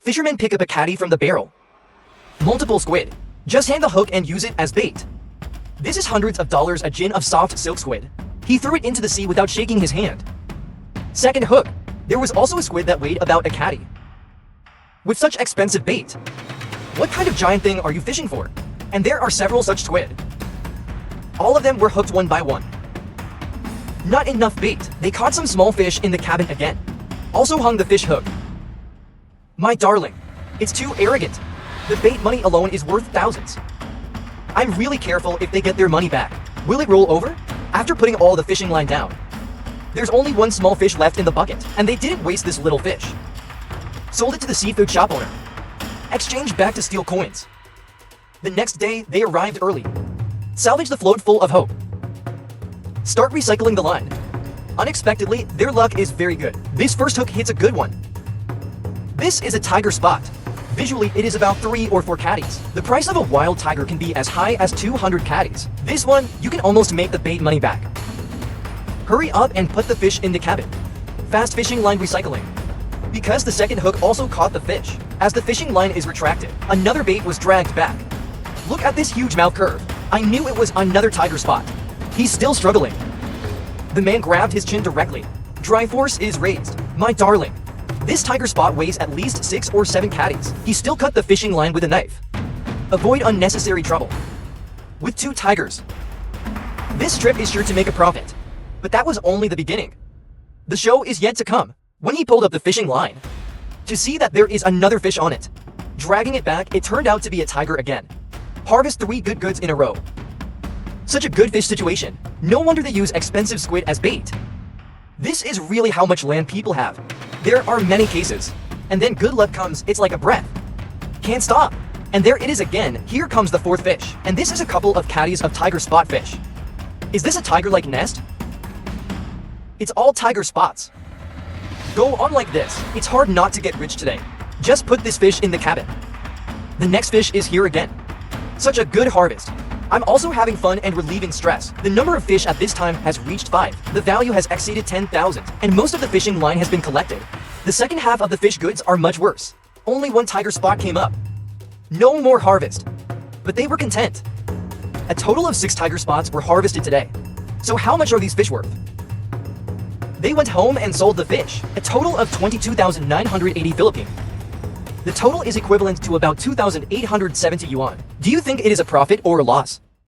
Fishermen pick up a caddy from the barrel. Multiple squid. Just hang the hook and use it as bait. This is hundreds of dollars a gin of soft silk squid. He threw it into the sea without shaking his hand. Second hook. There was also a squid that weighed about a caddy. With such expensive bait, what kind of giant thing are you fishing for? And there are several such squid. All of them were hooked one by one. Not enough bait. They caught some small fish in the cabin again. Also hung the fish hook. My darling, it's too arrogant. The bait money alone is worth thousands. I'm really careful if they get their money back. Will it roll over? After putting all the fishing line down, there's only one small fish left in the bucket, and they didn't waste this little fish. Sold it to the seafood shop owner. Exchanged back to steal coins. The next day, they arrived early. Salvage the float full of hope. Start recycling the line. Unexpectedly, their luck is very good. This first hook hits a good one. This is a tiger spot. Visually, it is about 3 or 4 caddies. The price of a wild tiger can be as high as 200 caddies. This one, you can almost make the bait money back. Hurry up and put the fish in the cabin. Fast fishing line recycling. Because the second hook also caught the fish. As the fishing line is retracted, another bait was dragged back. Look at this huge mouth curve. I knew it was another tiger spot. He's still struggling. The man grabbed his chin directly. Dry force is raised. My darling. This tiger spot weighs at least 6 or 7 caddies. He still cut the fishing line with a knife. Avoid unnecessary trouble. With 2 tigers. This trip is sure to make a profit. But that was only the beginning. The show is yet to come. When he pulled up the fishing line, to see that there is another fish on it. Dragging it back, it turned out to be a tiger again. Harvest 3 good goods in a row. Such a good fish situation. No wonder they use expensive squid as bait. This is really how much land people have. There are many cases. And then good luck comes, it's like a breath. Can't stop. And there it is again. Here comes the 4th fish. And this is a couple of caddies of tiger spot fish. Is this a tiger-like nest? It's all tiger spots. Go on like this. It's hard not to get rich today. Just put this fish in the cabin. The next fish is here again. Such a good harvest. I'm also having fun and relieving stress. The number of fish at this time has reached 5. The value has exceeded 10,000, and most of the fishing line has been collected. The second half of the fish goods are much worse. Only 1 tiger spot came up. No more harvest. But they were content. A total of 6 tiger spots were harvested today. So how much are these fish worth? They went home and sold the fish, a total of 22,980 Philippine. The total is equivalent to about 2,870 yuan. Do you think it is a profit or a loss?